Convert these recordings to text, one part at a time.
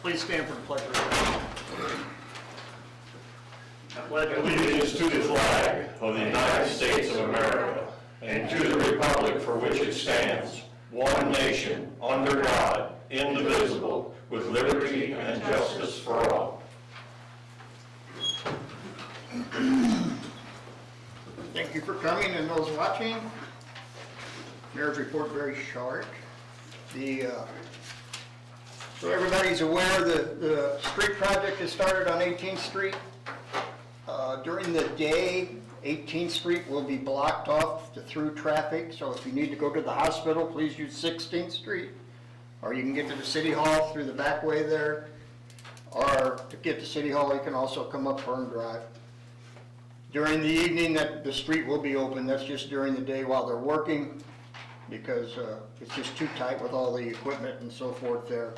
Please stand for the pledge of allegiance. Allegiance to the flag of the United States of America and to the republic for which it stands, one nation, under God, indivisible, with liberty and justice for all. Thank you for coming, and those watching. Mayor's report very short. So everybody's aware the street project has started on 18th Street. During the day, 18th Street will be blocked off to through traffic, so if you need to go to the hospital, please use 16th Street. Or you can get to the City Hall through the back way there. Or to get to City Hall, you can also come up Fern Drive. During the evening, the street will be open. That's just during the day while they're working, because it's just too tight with all the equipment and so forth there.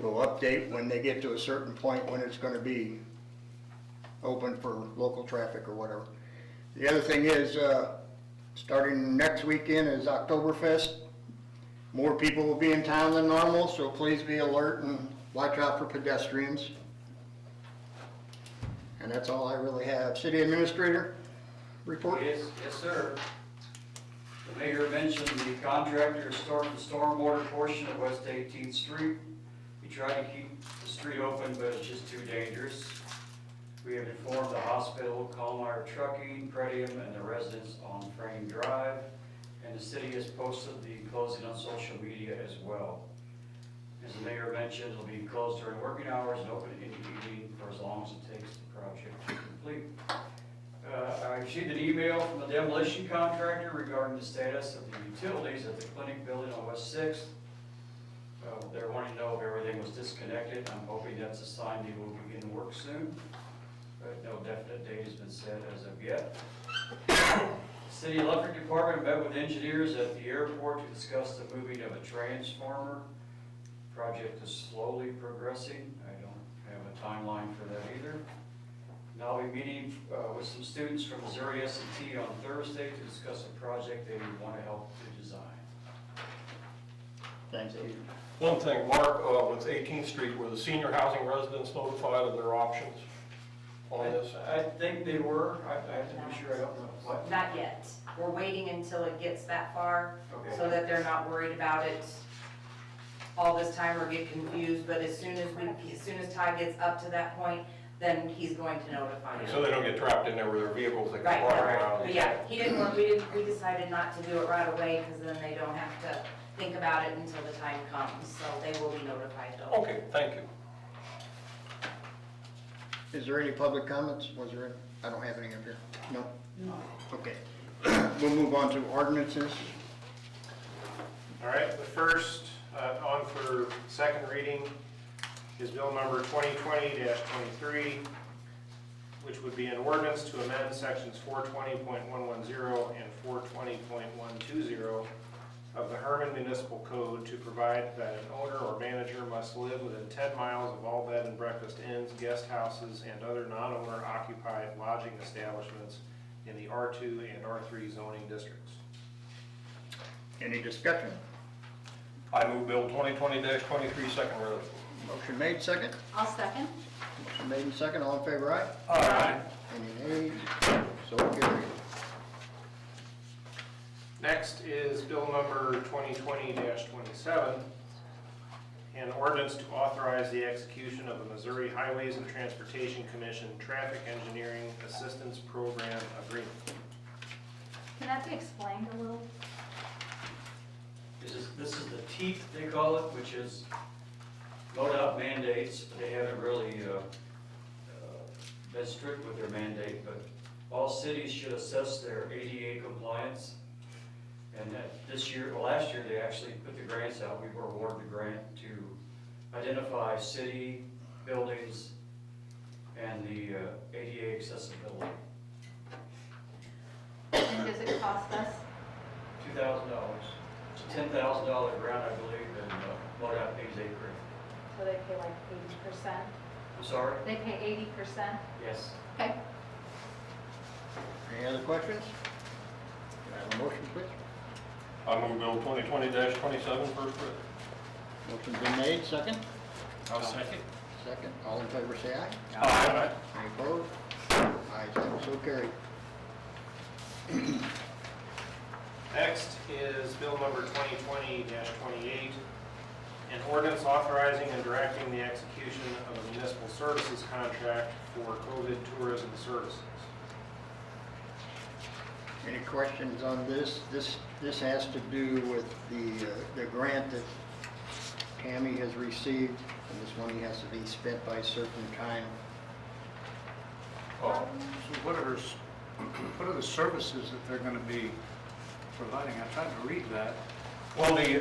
We'll update when they get to a certain point when it's going to be open for local traffic or whatever. The other thing is, starting next weekend is Oktoberfest. More people will be in town than normal, so please be alert and watch out for pedestrians. And that's all I really have. City Administrator, report? Yes, sir. The mayor mentioned the contractor started the stormwater portion of West 18th Street. We tried to keep the street open, but it's just too dangerous. We have informed the hospital, Colmeyer Trucking, Pretium, and the residents on Frame Drive. And the city has posted the closing on social media as well. As the mayor mentioned, it'll be closed during working hours and open in the evening for as long as it takes the project to complete. I received an email from the demolition contractor regarding the status of the utilities at the clinic building on West 6th. They're wanting to know if everything was disconnected. I'm hoping that's a sign they will begin work soon, but no definite date has been set as of yet. City Electric Department met with engineers at the airport to discuss the moving of a transformer. Project is slowly progressing. I don't have a timeline for that either. And I'll be meeting with some students from Missouri S&T on Thursday to discuss a project they want to help to design. Thanks, Steve. One thing, Mark, with 18th Street, were the senior housing residents notified of their options on this? I think they were. I have to be sure. I don't know what. Not yet. We're waiting until it gets that far, Okay. so that they're not worried about it all this time or get confused, but as soon as Ty gets up to that point, then he's going to notify So them. they don't get trapped in there with their vehicles that Right, can park right. around? But yeah, we decided not to do it right away, because then they don't have to think about it until the time comes, so they will be notified though. Okay, thank you. Is there any public comments? Was there any? I don't have any up here. No? No. Okay. We'll move on to ordinances. All right, the first on for second reading is bill number 2020-23, which would be an ordinance to amend sections 420.110 and 420.120 of the Hermann Municipal Code to provide that an owner or manager must live within 10 miles of all bed and breakfast inns, guest houses, and other non-owner occupied lodging establishments in the R2 and R3 zoning districts. Any discussion? I move Bill 2020-23, second reading. Motion made, second. I'll second. Motion made and second. All in favor, aye? Aye. Any nays? So carried. Next is bill number 2020-27, an ordinance to authorize the execution of the Missouri Highways and Transportation Commission Traffic Engineering Assistance Program Agreement. Can that be explained a little? This is the teeth, they call it, which is MoDOT mandates, but they haven't really been strict with their mandate, but all cities should assess their ADA compliance. And this year, well, last year, they actually put the grants out. We were awarded a grant to identify city buildings and the ADA accessibility. And does it cost us? $2,000. It's a $10,000 grant, I believe, and MoDOT pays $8,000. So they pay like 80%? I'm sorry? They pay 80%? Yes. Okay. Any other questions? Can I have a motion, please? I move Bill 2020-27, first reading. Motion's been made, second? I'll second. Second, all in favor say aye. Aye. Any opposed? Ayes have it, so carried. Next is bill number 2020-28, an ordinance authorizing and directing the execution of a municipal services contract for COVID tourism services. Any questions on this? This has to do with the grant that Tammy has received, and this money has to be spent by a certain time. Oh, So what are the services that they're gonna be providing? I tried to read that. Well, the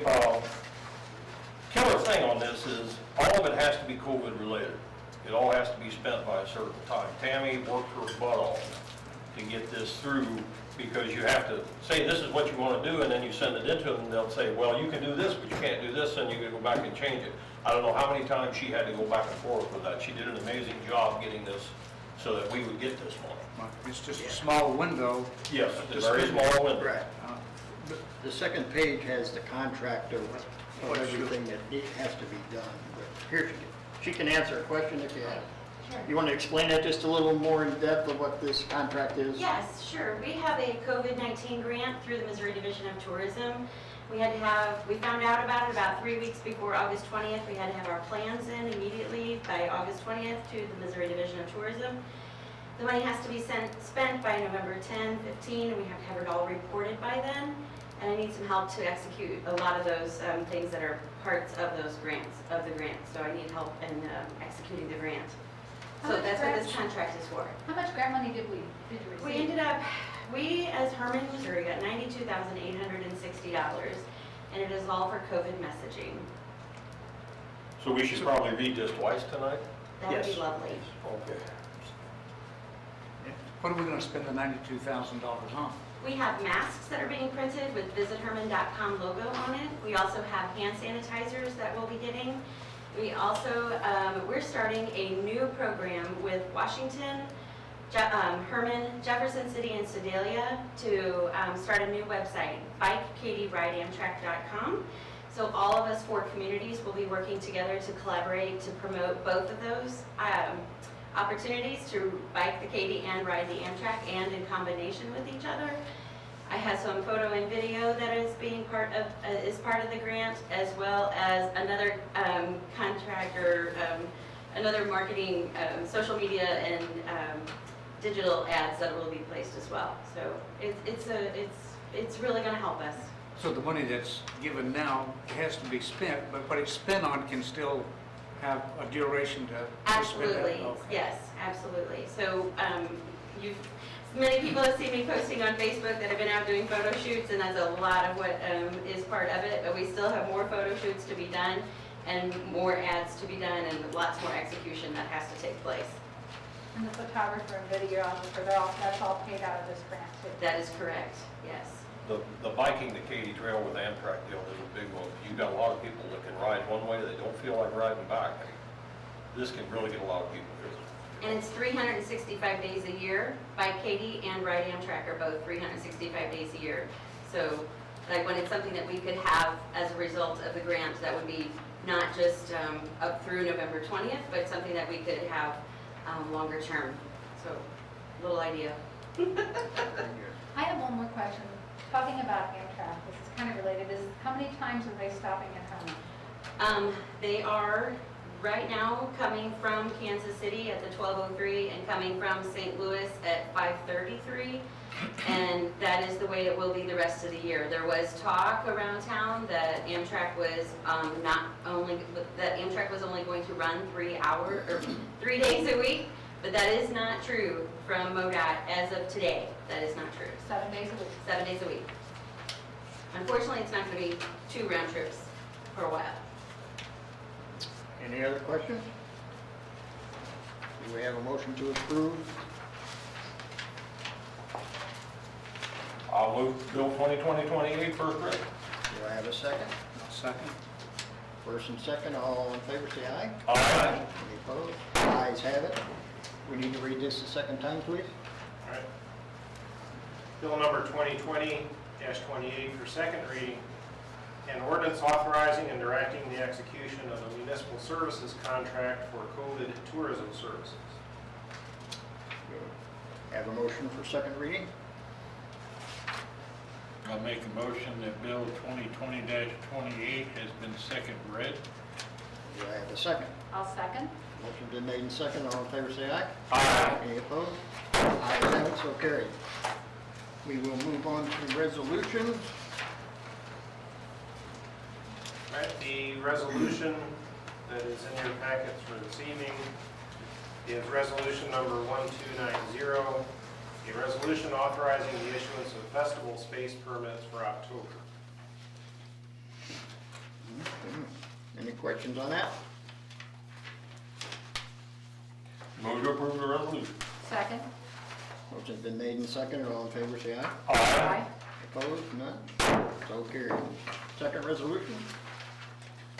killer thing on this is all of it has to be COVID related. It all has to be spent by a certain time. Tammy worked her butt off to get this through, because you have to say this is what you want to do, and then you send it into them, and they'll say, well, you can do this, but you can't do this, and you can go back and change it. I don't know how many times she had to go back and forth with that. She did an amazing job getting this so that we would get this money. It's just a small window. Yes, it's a very small window. Right. Uh, The second page has the contract of everything that has to be done. But here, she can answer a question if you have. Sure. You want to explain that just a little more in depth of what this contract is? Yes, sure. We have a COVID-19 grant through the Missouri Division of Tourism. We found out about it about 3 weeks before August 20th. We had to have our plans in immediately by August 20th to the Missouri Division of Tourism. The money has to be spent by November 10, 15, and we have to have it all reported by then. And I need some help to execute a lot of those things that are parts of those grants, of the grant. So I need help in executing the grant. How So much that's what grant- this contract is for. How much grant money did you receive? We as Hermann, Missouri, got $92,860, and it is all for COVID messaging. So we should probably read this twice tonight? That would be Yes. lovely. Okay. What are we gonna spend the $92,000 on? We have masks that are being printed with visitherman.com logo on it. We also have hand sanitizers that we'll be getting. We also, we're starting a new program with Washington, Hermann, Jefferson City, and Sedalia to start a new website, bikekatieRideAmtrak.com. So all of us 4 communities will be working together to collaborate to promote both of those opportunities to bike the Katie and ride the Amtrak, and in combination with each other. I have some photo and video that is being part of the grant, as well as another contractor, another marketing, social media and digital ads that will be placed as well. So it's really going to help us. So the money that's given now has to be spent, but what it's spent on can still have a duration to spend that? Absolutely, Okay. yes, absolutely. So many people have seen me posting on Facebook that I've been out doing photo shoots, and that's a lot of what is part of it, but we still have more photo shoots to be done and more ads to be done and lots more execution that has to take place. And the photographer and videographer, that's all paid out of this grant too. That is correct, yes. The biking the Katy Trail with Amtrak deal is a big one. You've got a lot of people that can ride one way, they don't feel like riding back. This can really get a lot of people here. And it's 365 days a year. Bike Katie and Ride Amtrak are both 365 days a year. So like when it's something that we could have as a result of the grant, that would be not just up through November 20th, but something that we could have longer term. So little idea. I have one more question. Talking about Amtrak, this is kind of related. How many times are they stopping at Hermann? They are right now coming from Kansas City at the 12:03 and coming from St. Louis at 5:33. And that is the way it will be the rest of the year. There was talk around town that Amtrak was Amtrak was only going to run 3 days a week, but that is not true from MoDOT as of today. That is not true. 7 days a week. 7 days a week. Unfortunately, it's not going to be 2 round trips for a while. Any other questions? Do we have a motion to approve? I'll move Bill 2020-28 first reading. Do I have a second? I'll second. First and second, all in favor, say aye. Aye. Any opposed? Ayes have it. We need to read this a second time, please. All right. Bill number 2020-28 for second reading. An ordinance authorizing and directing the execution of a municipal services contract for COVID tourism services. Have a motion for second reading? I'll make a motion that Bill 2020-28 has been second read. Do I have a second? I'll second. Motion been made and second. All in favor, say aye. Aye. Any opposed? Ayes have it, so carried. We will move on to resolutions. All right, the resolution that is in your packets for this evening is resolution number 1290, a resolution authorizing the issuance of festival space permits for October. Any questions on that? Move to approve the resolution. Second. Motion's been made and seconded. All in favor, say aye. Aye. Opposed? None? So carried. Second resolution?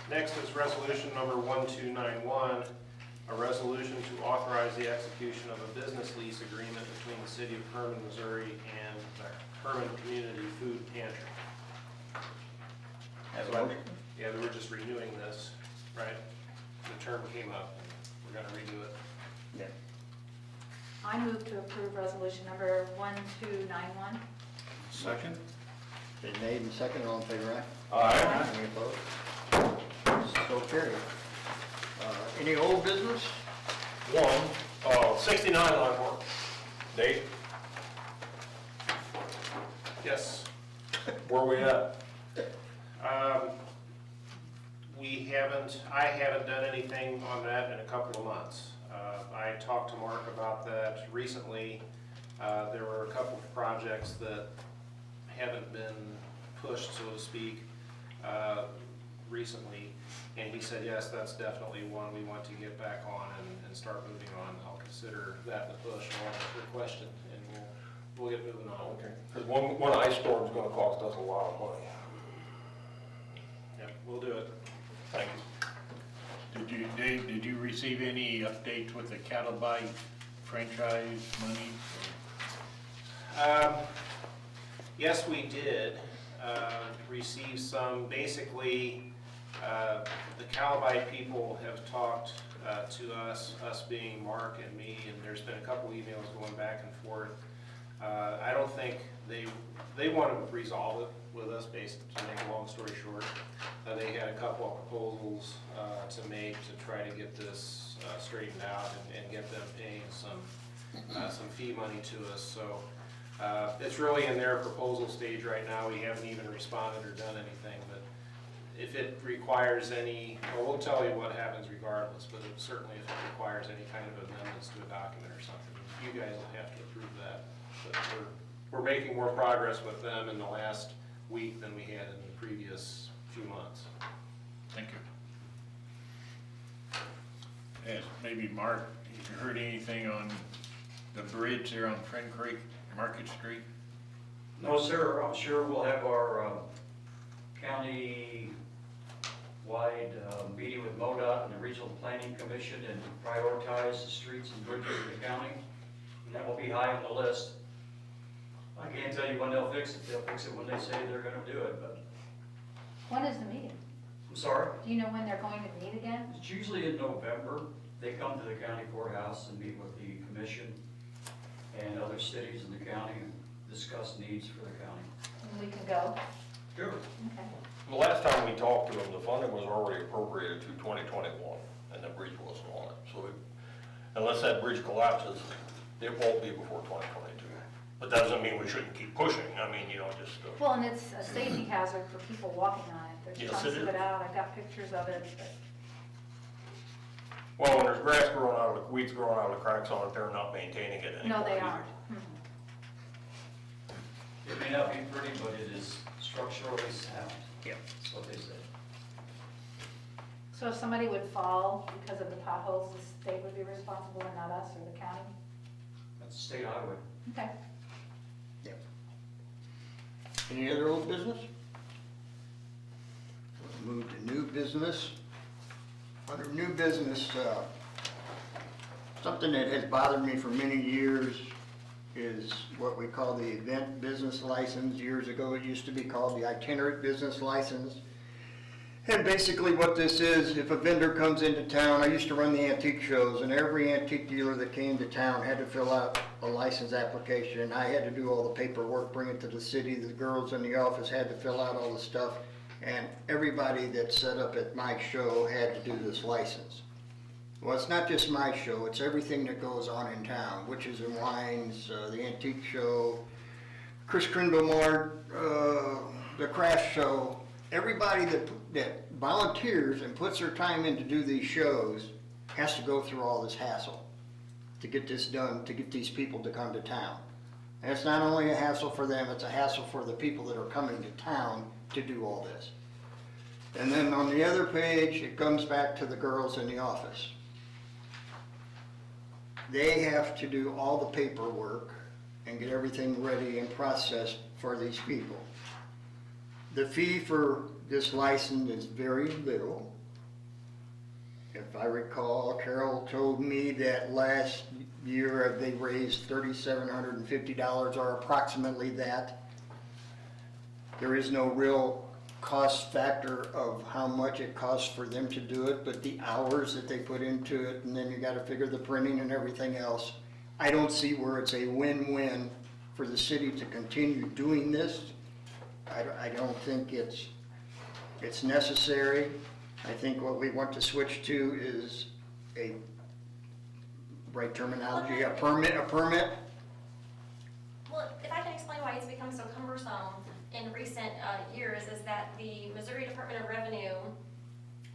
Next is resolution number 1291, a resolution to authorize the execution of a business lease agreement between the city of Hermann, Missouri and the Hermann Community Food Pantry. Have a So, motion? yeah, we're just renewing this, right? The term came up, we're gonna redo it. Yeah. I move to approve resolution number 1291. Second? Been made and seconded. All in favor, aye. Aye. Any opposed? So carried. Any old business? 69 line work. Dave, Yes. where we at? I haven't done anything on that in a couple of months. I talked to Mark about that recently. There were a couple of projects that haven't been pushed, so to speak, recently. And he said, yes, that's definitely one we want to get back on and start moving on. I'll consider that the push on your question, and we'll get moving on. Okay, because one ice storm's gonna cost us a lot of money. Yep, we'll do it. Thank you. Dave, did you receive any updates with the cattle bite franchise money? Yes, we did receive some. Basically, the Calabite people have talked to us being Mark and me, and there's been a couple emails going back and forth. I don't think they want to resolve it with us, basically, to make a long story short. They had a couple of proposals to make to try to get this straightened out and get them paying some fee money to us. So it's really in their proposal stage right now. We haven't even responded or done anything, but if it requires any, well, we'll tell you what happens regardless, but certainly if it requires any kind of amendments to a document or something, you guys will have to approve that. But we're making more progress with them in the last week than we had in the previous few months. Thank you. Yes, maybe Mark, have you heard anything on the bridge there on Friend Creek, Market Street? No, sir, I'm sure we'll have our county-wide meeting with MoDOT and the Regional Planning Commission and prioritize the streets and bridges in the county. And that will be high on the list. I can't tell you when they'll fix it. They'll fix it when they say they're gonna do it, but, When is the meeting? I'm sorry. Do you know when they're going to meet again? It's usually in November. They come to the county courthouse and meet with the commission and other cities in the county and discuss needs for the county. And we can go? Sure. Okay. The last time we talked to them, the funding was already appropriated to 2021, and the bridge wasn't on it. So unless that bridge collapses, it won't be before 2022. But that doesn't mean we shouldn't keep pushing. I mean, just. Well, and it's a safety hazard for people walking on it. There's Yes, chunks it of is. it out. I've got pictures of it, but Well, when there's grass growing out of the, weeds growing out of the cracks on it, they're not maintaining it anymore. no, they either. aren't. Mhm. It may not be pretty, but it is structurally sound. Yep. That's what they say. So if somebody would fall because of the potholes, the state would be responsible and not us or the county? That's a state highway. Okay. Yep. Any other old business? We'll move to new business. Under new business, something that has bothered me for many years is what we call the event business license. Years ago, it used to be called the itinerant business license. And basically what this is, if a vendor comes into town, I used to run the antique shows, and every antique dealer that came to town had to fill out a license application, and I had to do all the paperwork, bring it to the city, the girls in the office had to fill out all the stuff, and everybody that set up at my show had to do this license. Well, it's not just my show, it's everything that goes on in town, Witches and Wines, the antique show, Chris Crindle Mart, the craft show. Everybody that volunteers and puts their time in to do these shows has to go through all this hassle to get this done, to get these people to come to town. And it's not only a hassle for them, it's a hassle for the people that are coming to town to do all this. And then on the other page, it comes back to the girls in the office. They have to do all the paperwork and get everything ready and processed for these people. The fee for this license is very little. If I recall, Carol told me that last year they raised $3,750 or approximately that. There is no real cost factor of how much it costs for them to do it, but the hours that they put into it, and then you gotta figure the printing and everything else. I don't see where it's a win-win for the city to continue doing this. I don't think it's necessary. I think what we want to switch to is a, right terminology, a permit. Well, if I can explain why it's become so cumbersome in recent years, is that the Missouri Department of Revenue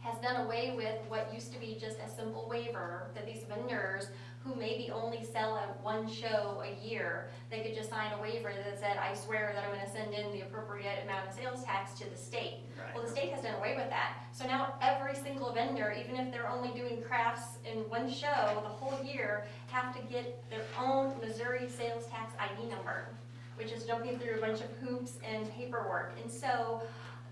has done away with what used to be just a simple waiver that these vendors who maybe only sell at one show a year, they could just sign a waiver that said, I swear that I'm gonna send in the appropriate amount of sales tax to the state. Right. Well, the state has done away with that. So now every single vendor, even if they're only doing crafts in one show the whole year, have to get their own Missouri sales tax ID number, which is jumping through a bunch of hoops and paperwork. And so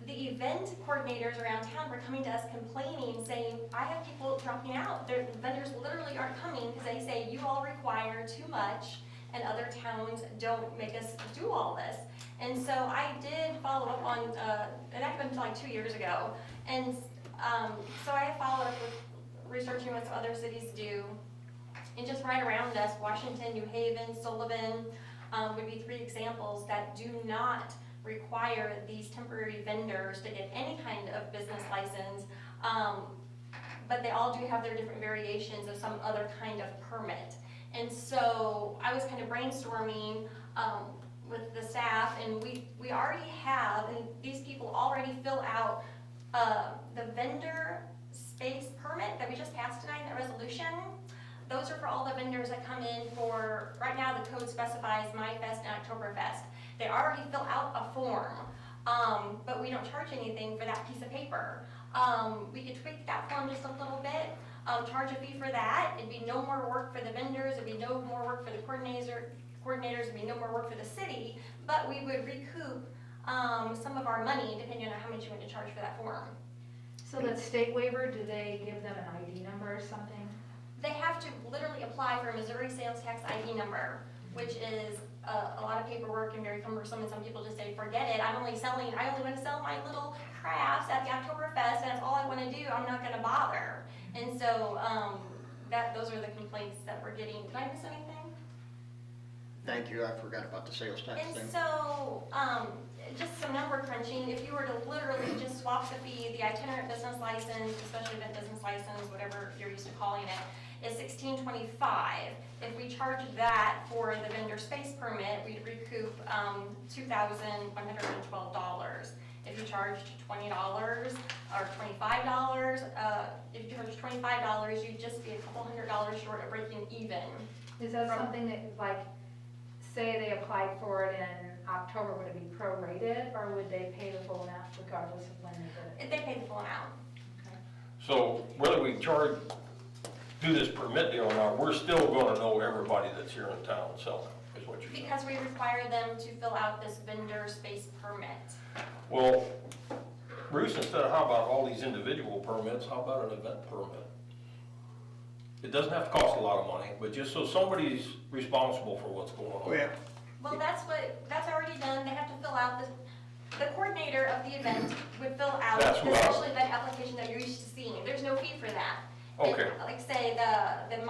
the event coordinators around town were coming to us complaining, saying, I have people dropping out. Their vendors literally aren't coming because they say you all require too much and other towns don't make us do all this. And so I did follow up on, and that happened like 2 years ago. And so I followed up with researching what some other cities do. And just right around us, Washington, New Haven, Sullivan, would be 3 examples that do not require these temporary vendors to get any kind of business license, but they all do have their different variations of some other kind of permit. And so I was kind of brainstorming with the staff, and we already have, and these people already fill out the vendor space permit that we just passed tonight, that resolution. Those are for all the vendors that come in for, right now the code specifies MyFest and Oktoberfest. They already fill out a form, but we don't charge anything for that piece of paper. We could tweak that form just a little bit, charge a fee for that. It'd be no more work for the vendors, it'd be no more work for the coordinators, it'd be no more work for the city, but we would recoup some of our money depending on how much you want to charge for that form. So that state waiver, do they give them an ID number or something? They have to literally apply for a Missouri sales tax ID number, which is a lot of paperwork and very cumbersome, and some people just say, forget it, I only want to sell my little crafts at the Oktoberfest, and that's all I want to do, I'm not going to bother. And so those are the complaints that we're getting. Did I miss anything? Thank you, I forgot about the sales tax thing. And so, just some number crunching, if you were to literally just swap the fee, the itinerant business license, special event business license, whatever you're used to calling it, is $16.25. If we charge that for the vendor space permit, we'd recoup $2,112. If you charged $20 or $25, if you charge $25, you'd just be a couple $100 short of breaking even. Is that something that, like, say they applied for it in October, would it be prorated, or would they pay the full amount regardless of when they did it? They pay the full amount. Okay. So whether we do this permit deal or not, we're still gonna know everybody that's here in town selling, is what you're saying. Because we require them to fill out this vendor space permit. Well, Bruce, instead of how about all these individual permits, how about an event permit? It doesn't have to cost a lot of money, but just so somebody's responsible for what's going on. Well, Well, that's already done. They have to fill out the coordinator of the event would fill out That's the who I- special event application that you're used to seeing. There's no fee for that. Okay. Like say the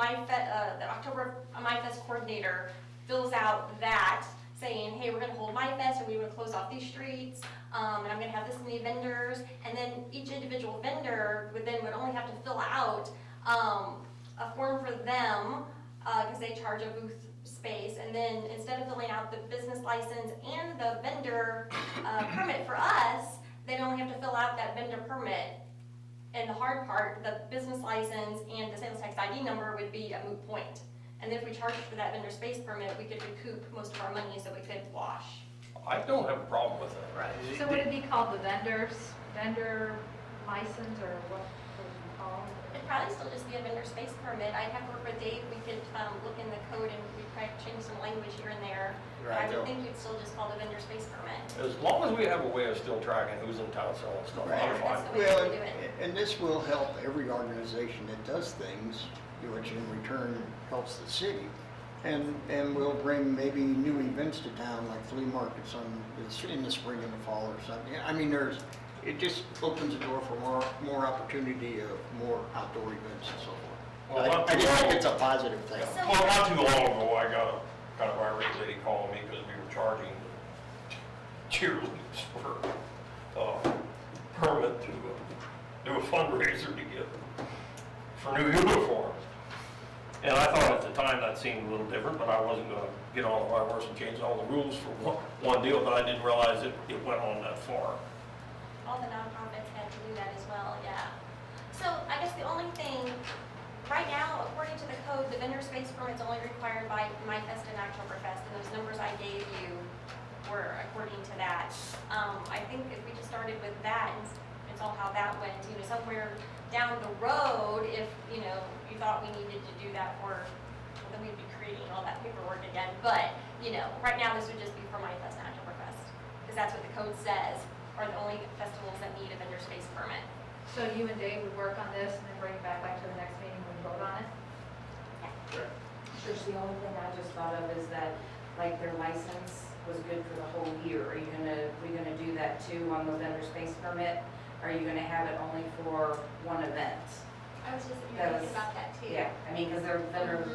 October MyFest coordinator fills out that saying, hey, we're gonna hold MyFest and we would close off these streets, and I'm gonna have this many vendors, and then each individual vendor would only have to fill out a form for them, because they charge a booth space, and then instead of filling out the business license and the vendor permit for us, they'd only have to fill out that vendor permit. And the hard part, the business license and the sales tax ID number would be a moot point. And then if we charged for that vendor space permit, we could recoup most of our money so we could wash. I don't have a problem with that. Right. So would it be called the vendor license, or what would it be called? It'd probably still just be a vendor space permit. I'd have to work with Dave. We could look in the code and we'd probably change some language here and there. But I would think you'd still just call it a vendor space permit. As long as we have a way of still tracking who's in town selling stuff, I'm Right. fine. That's the way Well, we do it. and this will help every organization that does things, which in return helps the city. And we'll bring maybe new events to town, like flea markets in the spring and the fall or something. I mean, it just opens the door for more opportunity of more outdoor events and so Well, forth. not I too just think long. it's a positive thing. So- Well, not too long ago, I got a kind of irate lady calling me because we were charging cheerleaders for permit to do a fundraiser to get for new uniforms. And I thought at the time that seemed a little different, but I wasn't gonna get on the high horse and change all the rules for one deal, but I didn't realize it went on that far. All the nonprofits had to do that as well, yeah. So I guess the only thing, right now, according to the code, the vendor space permit's only required by MyFest and Oktoberfest, and those numbers I gave you were according to that. I think if we just started with that and saw how that went, somewhere down the road, if, you thought we needed to do that well, then we'd be creating all that paperwork again. But, right now, this would just be for MyFest and Oktoberfest, because that's what the code says, are the only festivals that need a vendor space permit. So you and Dave would work on this and then bring it back to the next meeting when we vote on it? Just the only thing I just thought of is that, like, their license was good for the whole year. Are we gonna do that too on the vendor space permit? Are you gonna have it only for one event? I was just That thinking was- about that too. Yeah, I mean, because their vendor,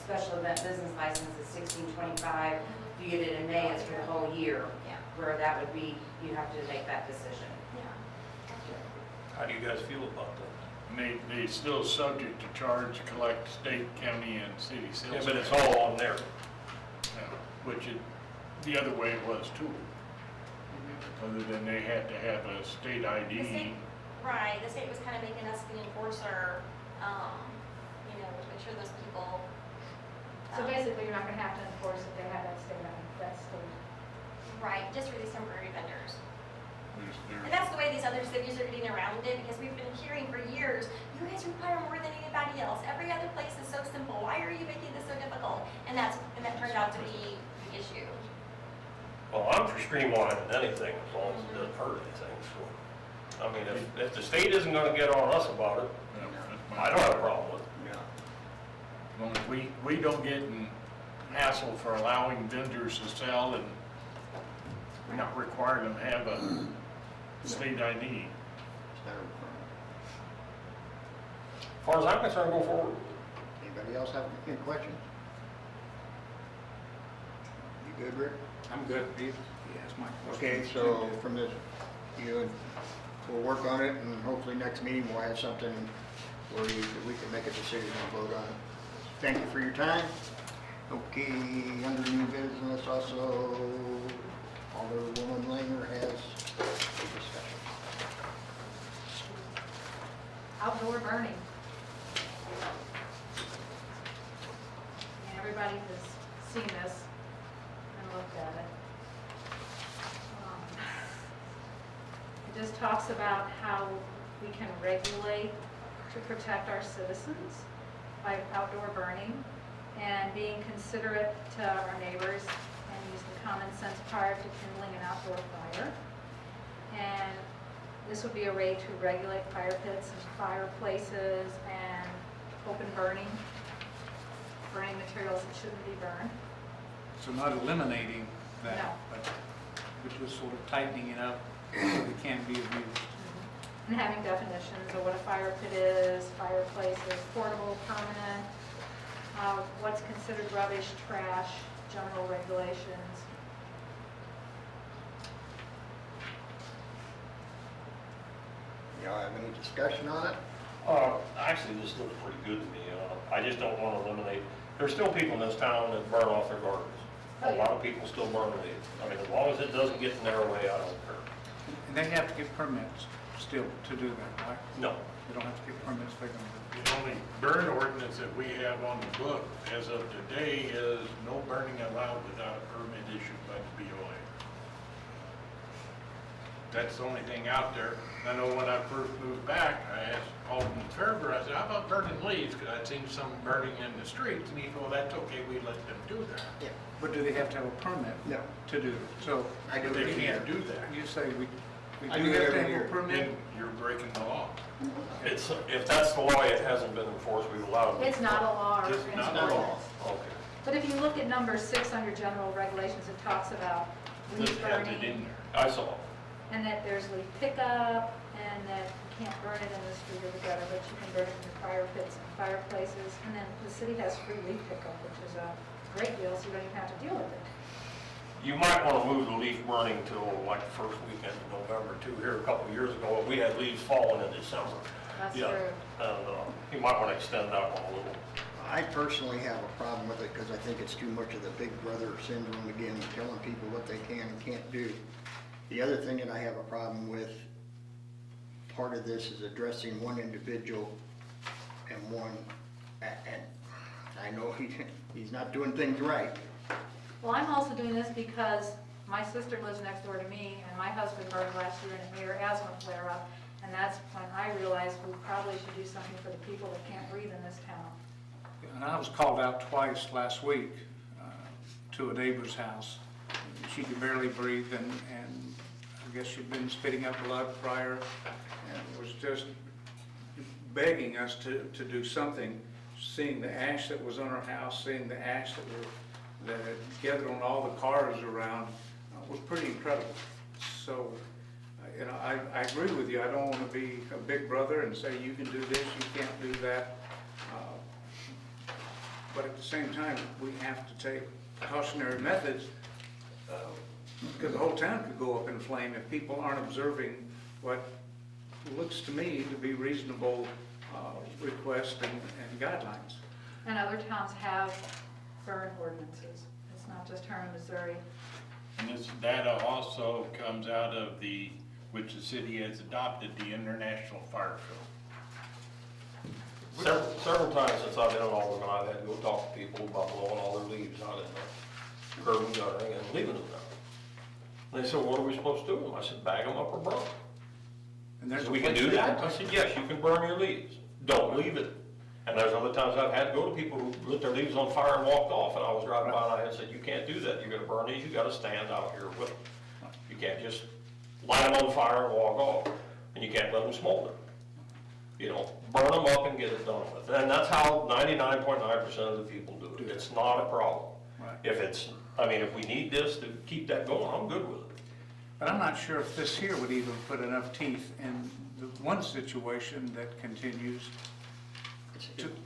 special event business license is $16.25. If you get it in May, it's for the whole year, Yeah, where that would be, you have to make that decision. yeah. How do you guys feel about that? And they still subject to charge, collect state, county, and city sales. Yeah, but it's tax. all on there. Yeah, which the other way was too. Other than they had to have a state The ID. state, right, the state was kind of making us the enforcer, to make sure those people. So basically, you're not gonna have to enforce if they have that state, Right, just for these temporary vendors. There's- And that's the way these other cities are getting around it, because we've been hearing for years, you guys require more than anybody else. Every other place is so simple. Why are you making this so difficult? And that turned out to be the issue. Well, I'm for streamlining anything as long as it doesn't hurt anything, so. I mean, if the state isn't gonna get on us about it, yeah, that's my- I don't have a problem with it. Yeah. As long as we don't get in hassle for allowing vendors to sell and not requiring them to have a state ID. As far as I'm concerned, go forward. Anybody else have any questions? You good, Rick? I'm good. He asked my question. Okay, so from this, we'll work on it, and hopefully next meeting we'll have something where we can make a decision and vote on it. Thank you for your time. Okay, under new business also, Alderwoman Langer has a discussion. outdoor burning. And everybody has seen this and looked at it. It just talks about how we can regulate to protect our citizens by outdoor burning and being considerate to our neighbors and using common sense prior to kindling an outdoor fire. And this would be a way to regulate fire pits and fireplaces and open burning materials that shouldn't be burned. So not eliminating that, No. but We're just sort of tightening it up so it can be abused. And having definitions of what a fire pit is, fireplaces, portable, permanent, what's considered rubbish, trash, general regulations. Y'all have any discussion on it? Actually, this looks pretty good to me. I just don't want to eliminate, there's still people in this town that burn off their gardens. Oh, A yeah. lot of people still burn leaves. I mean, as long as it doesn't get in their way, I don't care. And they have to get permits still to do that, right? No. They don't have to get permits, they're gonna do it. The only burn ordinance that we have on the book as of today is no burning allowed without a permit issued by the BOA. That's the only thing out there. I know when I first moved back, I asked Alderman Farber, I said, how about burning leaves? Because I'd seen some burning in the streets, and he said, well, that's okay, we let them do that. Yeah. But do they have to have a permit? No. To do it? So. I do But it they every can't year. do that. You say we I do do it have to every have year. a permit? Then you're breaking the law. It's, if that's the law, it hasn't been enforced, we've allowed it. It's not a law or It's it's not an a law. ordinance. Okay. But if you look at number 6 under general regulations, it talks about This leaf has it burning, in there. I saw. and that there's leaf pickup, and that you can't burn it in the street or the gutter, but you can burn it in the fire pits and fireplaces. And then the city has free leaf pickup, which is a great deal, so you don't even have to deal with it. You might want to move the leaf burning till like the first weekend of November too. Here a couple of years ago, we had leaves falling in December. That's Yeah. true. And you might want to extend that one a little. I personally have a problem with it because I think it's too much of the big brother syndrome again, telling people what they can and can't do. The other thing that I have a problem with, part of this is addressing one individual and one, and I know he's not doing things right. Well, I'm also doing this because my sister lives next door to me, and my husband burned last year in a severe asthma flare-up, and that's when I realized we probably should do something for the people that can't breathe in this town. And I was called out twice last week to a neighbor's house. She could barely breathe, and I guess she'd been spitting up blood prior, and was just begging us to do something. Seeing the ash that was on her house, seeing the ash that had gathered on all the cars around was pretty incredible. So, you know, I agree with you. I don't want to be a big brother and say you can do this, you can't do that. But at the same time, we have to take cautionary methods because the whole town could go up in flame if people aren't observing what looks to me to be reasonable requests and guidelines. And other towns have burn ordinances. It's not just Hermann, Missouri. And this data also comes out of which the city has adopted, the International Fire Code. Several times since I've been in Alderman, I've had to go talk to people about blowing all their leaves out in the curb and guttering and leaving them there. And they said, what are we supposed to do with them? I said, bag them up or burn them. And there's So a we can place do they that? can I said, yes, you can burn your leaves. Don't leave it. And there's other times I've had to go to people who lit their leaves on fire and walked off, and I was driving by and I had said, you can't do that. You're gonna burn these, you gotta stand out here with them. You can't just light them on fire and walk off, and you can't let them smolder. You know, burn them up and get it done with. And that's how 99.9% of the people do it. It's not a problem. Right. If we need this to keep that going, I'm good with it. But I'm not sure if this here would even put enough teeth in the one situation that continues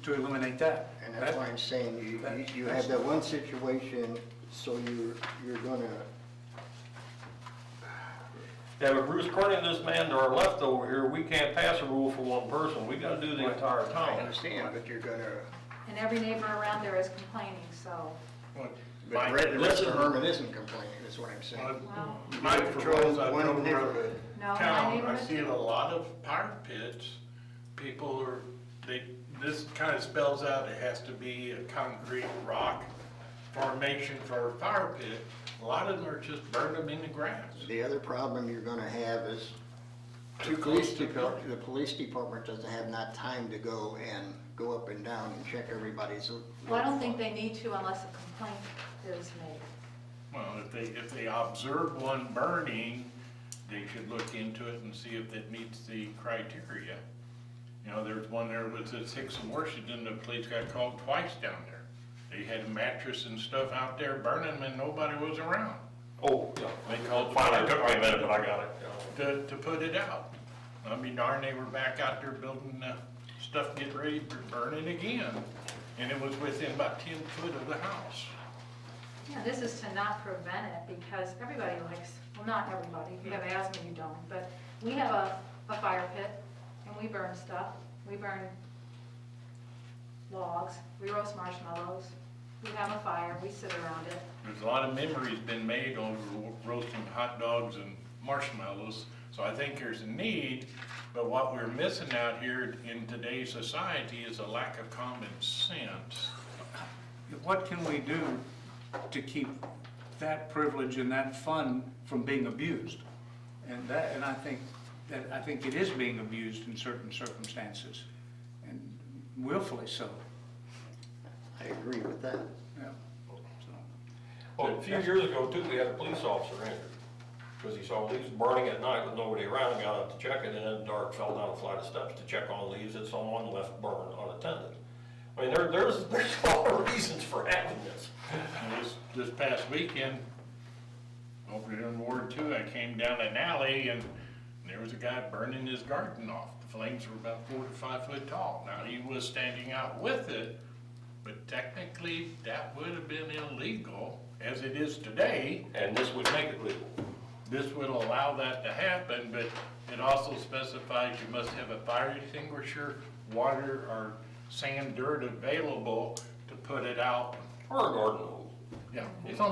to eliminate that. And that's why I'm saying you have that one situation, so you're gonna, Yeah, but Bruce, according to this man to our left over here, we can't pass a rule for one person. We gotta do the entire I town. understand, but you're gonna, And every neighbor around there is complaining, so. What but my- the rest of Herman isn't complaining, is what I'm saying. Well, My patrols, I One drove around neighborhood. the no, my town, I neighborhood see too. a lot of fire pits. People this kind of spells out it has to be a concrete rock formation for a fire pit. A lot of them are just burn them in the grass. The other problem you're gonna have is Too the close to building. police department doesn't have not time to go and go up and down and check everybody's. Well, I don't think they need to unless a complaint is made. Well, if they observe one burning, they should look into it and see if it meets the criteria. You know, there's one there with the 6 in Washington, the police got called twice down there. They had a mattress and stuff out there burning and nobody was around. Oh, yeah. They called. Finally, it took me a minute, but I got it. To put it out. I mean, darn, they were back out there building stuff, getting ready to burn it again. And it was within about 10 foot of the house. Yeah, this is to not prevent it because everybody likes, well, not everybody, if you have asthma, you don't, but we have a fire pit and we burn stuff. We burn logs, we roast marshmallows, we have a fire, we sit around it. There's a lot of memories been made over roasting hot dogs and marshmallows. So I think there's a need, but what we're missing out here in today's society is a lack of common sense. What can we do to keep that privilege and that fun from being abused? And I think it is being abused in certain circumstances, and willfully so. I agree with that. Yeah. So, Well, a few years ago too, we had a police officer injured, because he saw leaves burning at night with nobody around, got out to check it, and in the dark fell down a flight of steps to check on leaves that someone left burned unattended. I mean, there's a lot of reasons for having this. And this past weekend, over here in Ward 2, I came down an alley and there was a guy burning his garden off. The flames were about 4 to 5 foot tall. Now, he was standing out with it, but technically that would have been illegal as it is today. And this would make it legal. This would allow that to happen, but it also specifies you must have a fire extinguisher, water or sand, dirt available to put it out. Or a garden hose. Yeah,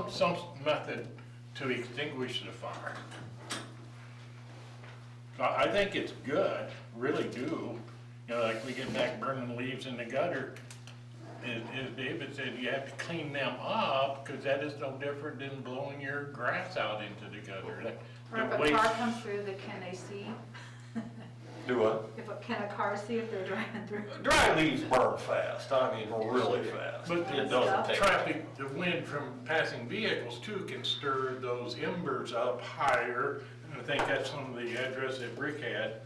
some method to extinguish the fire. So I think it's good, really do. You know, like we get back burning leaves in the gutter, as David said, you have to clean them up, because that is no different than blowing your grass out into the gutter. Or if The a waste- car comes through, can they see? Do what? Can a car see if they're driving through? Dry leaves burn fast, I mean, really fast. But It doesn't take. traffic, the wind from passing vehicles too can stir those embers up higher. And I think that's some of the address that Rick had,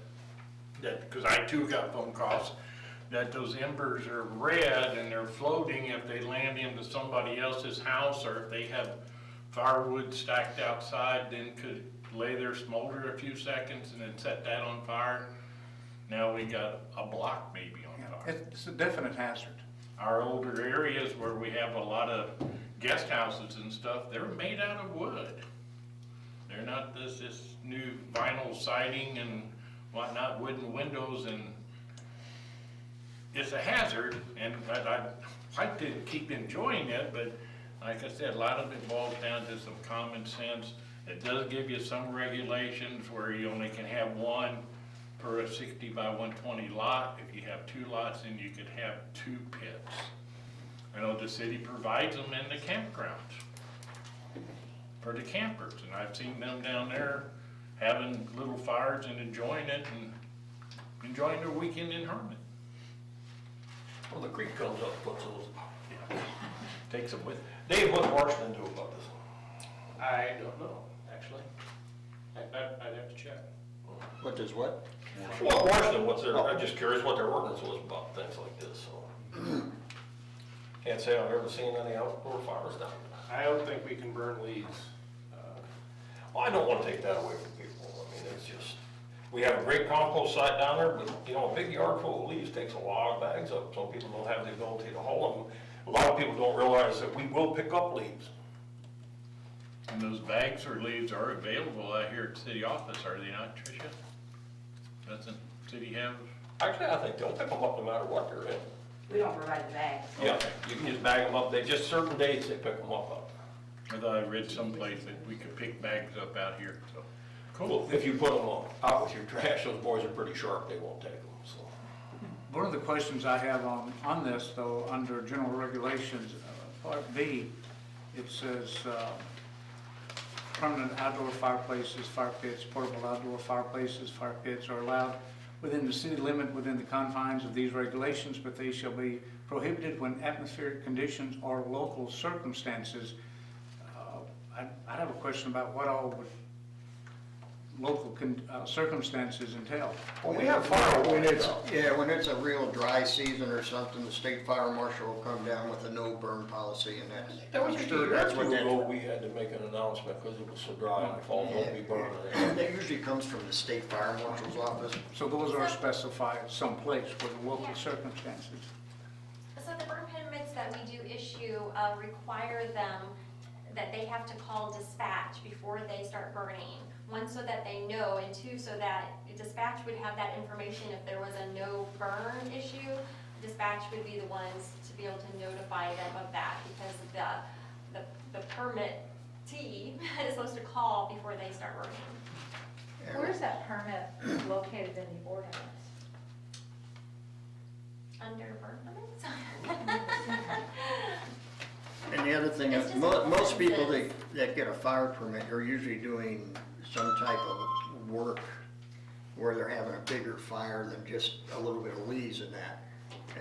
that, because I too got phone calls, that those embers are red and they're floating if they land into somebody else's house, or if they have firewood stacked outside, then could lay there, smolder a few seconds and then set that on fire. Now we got a block maybe on fire. it's a definite hazard. Our older areas where we have a lot of guest houses and stuff, they're made out of wood. They're not this new vinyl siding and whatnot, wooden windows, and it's a hazard, and I'd like to keep enjoying it, but like I said, a lot of it boils down to some common sense. It does give you some regulations where you only can have one per a 60 by 120 lot. If you have 2 lots, then you could have 2 pits. I know the city provides them in the campgrounds for the campers, and I've seen them down there having little fires and enjoying it and enjoying their weekend in Hermann. When the creek comes up, puts those, Takes them with. Dave, what's Washington do about this? I don't know, actually. I'd have to check. What does what? Well, Washington, I'm just curious what their ordinance was about things like this, so. Can't say I've ever seen any outdoor fires down there. I don't think we can burn leaves. Well, I don't want to take that away from people. I mean, it's just, we have a great compost site down there, but, you know, a big yard full of leaves takes a lot of bags up. Some people don't have the ability to haul them. A lot of people don't realize that we will pick up leaves. And those bags or leaves are available out here at the city office, are they not, Tricia? Doesn't city have? Actually, I think they'll pick them up no matter what they're in. We don't provide the bags. Yeah, you can just bag them up. They just certain days they pick them up. I thought I read someplace that we could pick bags up out here, so. Cool. If you put them out with your trash, those boys are pretty sharp. They won't take them, so. One of the questions I have on this, though, under general regulations, part B, it says, permanent outdoor fireplaces, fire pits, portable outdoor fireplaces, fire pits are allowed within the city limit within the confines of these regulations, but they shall be prohibited when atmospheric conditions or local circumstances. I have a question about what all would local circumstances entail. Well, we have fire When warnings it's, out. yeah, when it's a real dry season or something, the state fire marshal will come down with a no burn policy and that's. That was I'm a sure year or that's two what that- ago, we had to make an announcement because it was so dry and the fall won't be burning. That usually comes from the state fire marshal's office. So those are specified someplace for the local circumstances. So the burn permits that we do issue require them that they have to call dispatch before they start burning. One, so that they know, and two, so that dispatch would have that information if there was a no burn issue. Dispatch would be the ones to be able to notify them of that because the permittee is supposed to call before they start burning. Where's that permit located in the ordinance? Under burn permits? And the other thing It's is, just most people ordinances. that get a fire permit are usually doing some type of work where they're having a bigger fire than just a little bit of leaves in that.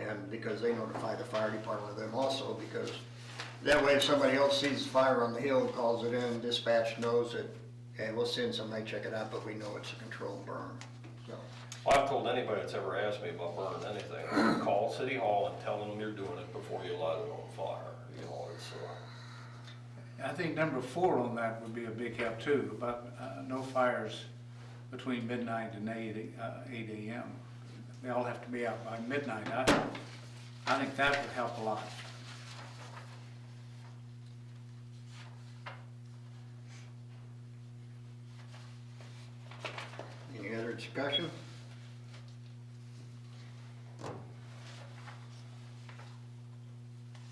And because they notify the fire department of them also, because that way if somebody else sees the fire on the hill and calls it in, dispatch knows that, hey, we'll send somebody check it out, but we know it's a controlled burn, so. Well, I've told anybody that's ever asked me about burning anything, call City Hall and tell them you're doing it before you light it on fire. You know, it's, I think number 4 on that would be a big help too, about no fires between midnight and 8 a.m. They all have to be out by midnight. I think that would help a lot. Any other discussion?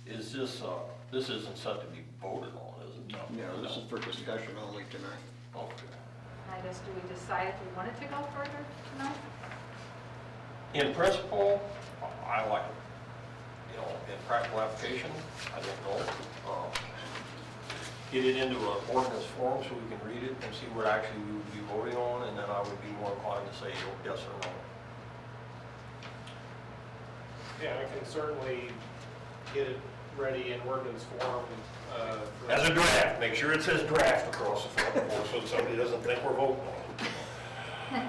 is this isn't set to be voted on, is it? No, this is for discussion only tonight. Okay. I guess, do we decide if we wanted to go further tonight? In principle, I like it. You know, in practical application, I don't know. Get it into an ordinance form so we can read it and see what actually we would be voting on, and then I would be more inclined to say yes or no. Yeah, I can certainly get it ready in ordinance form. for- As a draft, make sure it says draft across the front so that somebody doesn't think we're voting on it.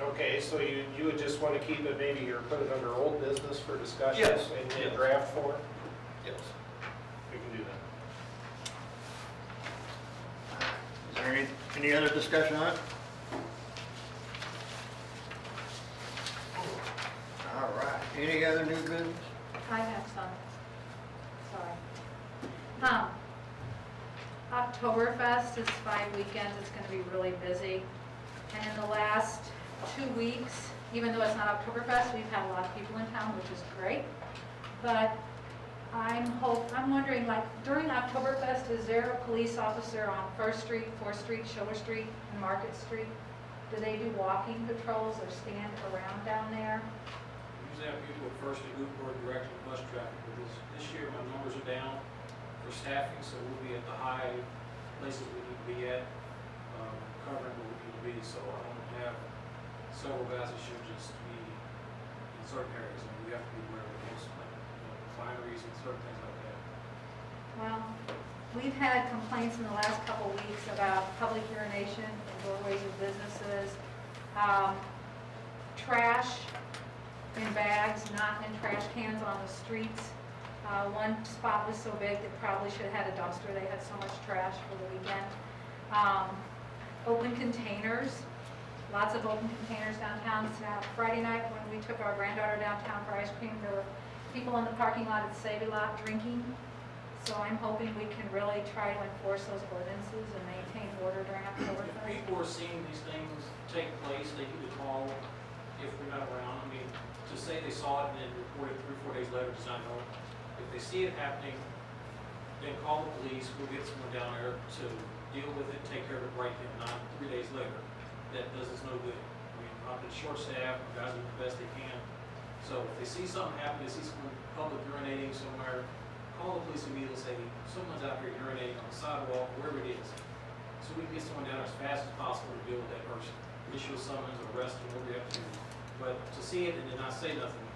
Okay, so you would just want to keep it maybe, or put it under old business for discussion? Yes, In yes. draft form? Yes. We can do that. Is there any other discussion on it? All right, any other new business? I have some. Sorry. Oktoberfest is 5 weekends, it's gonna be really busy. And in the last 2 weeks, even though it's not Oktoberfest, we've had a lot of people in town, which is great. But I'm wondering, like, during Oktoberfest, is there a police officer on 1st Street, 4th Street, Schiller Street, and Market Street? Do they do walking patrols or stand around down there? Usually have people at First and Newport directing bus traffic, but this year my numbers are down for staffing, so we'll be at the high places we need to be at, covering what we need to be, so I don't have several guys that should just be in certain areas, and we have to be aware of those, refineries and certain things like that. Well, we've had complaints in the last couple of weeks about public urination in doorways of businesses, trash in bags, not in trash cans on the streets. One spot was so big that probably should have had a dumpster, they had so much trash for the weekend. Open containers, lots of open containers downtown. Friday night when we took our granddaughter downtown for ice cream, there were people in the parking lot at Save-A-Lot drinking. So I'm hoping we can really try to enforce those ordinances and maintain order during If Oktoberfest. people are seeing these things take place, they need to call if we're not around. I mean, to say they saw it and then report it 3 or 4 days later does not help. If they see it happening, then call the police, we'll get someone down there to deal with it, take care of it right then, not 3 days later. That does us no good. I mean, I've been short-staffed, my guys do the best they can. So if they see something happen, they see someone public urinating somewhere, call the police immediately and say, someone's out here urinating on the sidewalk, wherever it is. So we can get someone down there as fast as possible to deal with that person. Issue a summons, arrest them, whatever we have to do. But to see it and then not say nothing,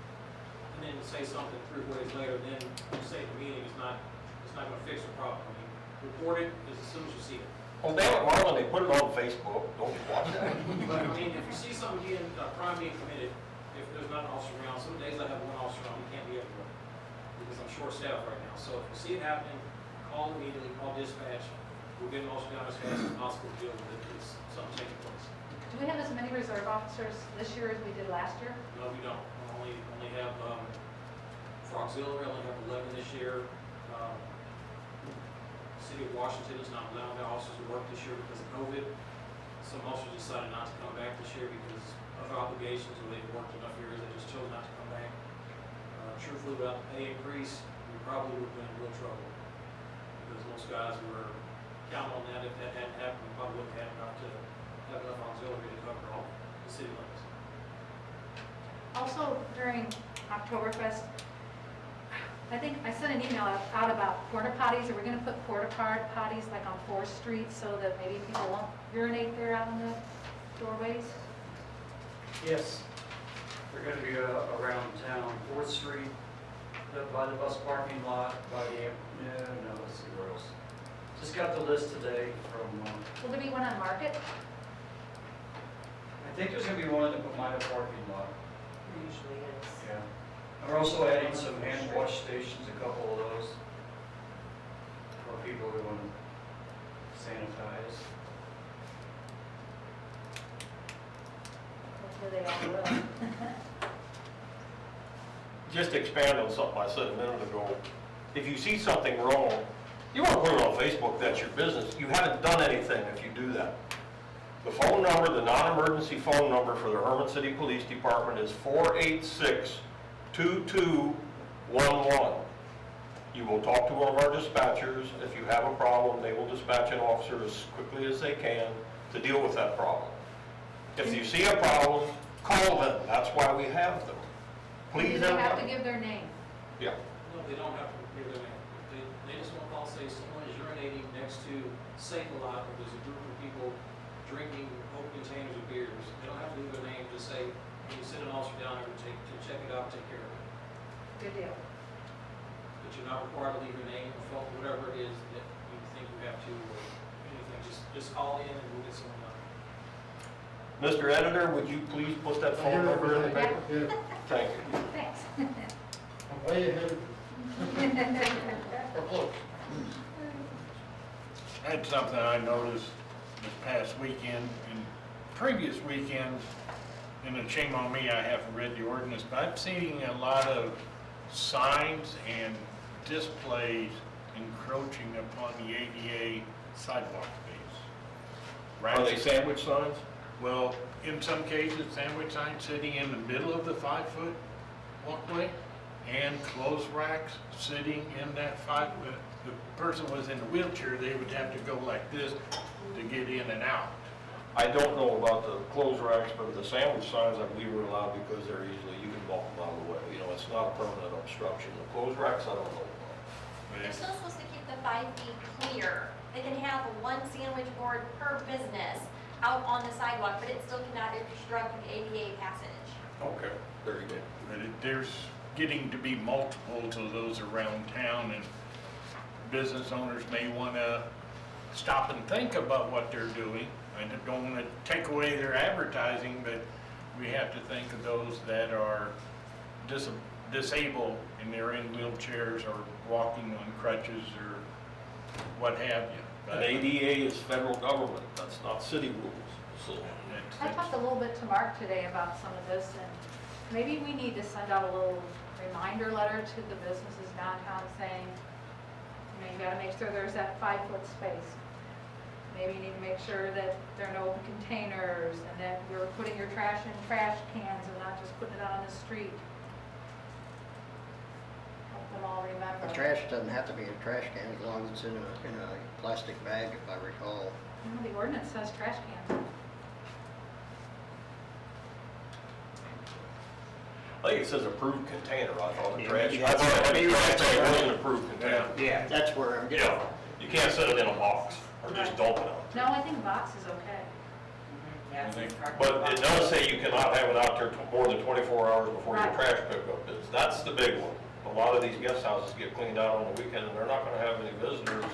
and then say something 3 or 4 days later, then say the meeting is not, it's not gonna fix the problem. I mean, report it as soon as you see it. Well, damn it, Marlon, they put it on Facebook, don't you watch that? But I mean, if you see something being, a crime being committed, if there's not an officer around, some days I have one officer around, you can't be everywhere. Because I'm short-staffed right now. So if you see it happening, call immediately, call dispatch. We'll get an officer down as fast as possible to deal with it. It's something taking place. Do we have as many reserve officers this year as we did last year? No, we don't. We only have, for auxiliary, we only have 11 this year. City of Washington is not allowing their officers to work this year because of COVID. Some officers decided not to come back this year because of obligations, or they've worked enough years, they just chose not to come back. Truthfully, without the pay increase, we probably would have been in real trouble. Because most guys were counting on that. If that hadn't happened, we probably wouldn't have enough to have enough auxiliary to cover all the city limits. Also, during Oktoberfest, I think I sent an email out about porta potties. Are we gonna put porta potties like on 4th Street so that maybe people won't urinate there out in the doorways? Yes. They're gonna be around town, 4th Street, by the bus parking lot, by the, let's see where else. Just got the list today from, Will there be one on Market? I think there's gonna be one in the Pomona parking lot. There usually is. Yeah. And we're also adding some hand wash stations, a couple of those, for people who want to sanitize. Hopefully they all will. Just to expand on something I said a minute ago, if you see something wrong, you want to put it on Facebook, that's your business. You haven't done anything if you do that. The phone number, the non-emergency phone number for the Hermann City Police Department is 486-2211. You will talk to one of our dispatchers. If you have a problem, they will dispatch an officer as quickly as they can to deal with that problem. If you see a problem, call them. That's why we have them. Please, Do they have to everybody. give their name? Yeah. No, they don't have to give their name. They just want to call, say someone is urinating next to Save-A-Lot, or there's a group of people drinking open containers of beers. They don't have to leave their name, just say, you send an officer down there to check it out, take care of it. Good deal. But you're not required to leave your name or phone, whatever it is that you think you have to, or anything. Just call in and we'll get someone done. Mr. Editor, would you please put that phone number in the paper? Thank you. Thanks. I'm way ahead. Or close. I had something I noticed this past weekend and previous weekends, and it's shame on me, I haven't read the ordinance, but I'm seeing a lot of signs and displays encroaching upon the ADA sidewalk space. Are they sandwich signs? Well, in some cases, sandwich signs sitting in the middle of the 5-foot walkway, and clothes racks sitting in that 5-foot. The person was in a wheelchair, they would have to go like this to get in and out. I don't know about the clothes racks, but the sandwich signs, I believe, are allowed because they're easily, you can walk them out of the way. You know, it's not a permanent obstruction. The clothes racks, I don't know about. They're still supposed to keep the 5 feet clear. They can have one sandwich board per business out on the sidewalk, but it still cannot obstruct the ADA passage. Okay, very good. But there's getting to be multiple to those around town, and business owners may want to stop and think about what they're doing. I don't want to take away their advertising, but we have to think of those that are disabled and they're in wheelchairs or walking on crutches or what have you. An ADA is federal government, that's not city rules, so. I talked a little bit to Mark today about some of this, and maybe we need to send out a little reminder letter to the businesses downtown saying, you gotta make sure there's that 5-foot space. Maybe you need to make sure that there are no open containers and that you're putting your trash in trash cans and not just putting it out on the street. Help them all remember. The trash doesn't have to be in a trash can as long as it's in a plastic bag, if I recall. The ordinance says trash cans. I think it says approved container, I thought the Yeah, trash. maybe I thought maybe it that's was what- an approved container. Yeah, that's where I'm getting. Yeah, you can't set it in a box or just dump it out. No, I think box is okay. I think- But it does say you cannot have it out there more than 24 hours before your Right. trash pickup is. That's the big one. A lot of these guest houses get cleaned out on the weekend, and they're not gonna have any visitors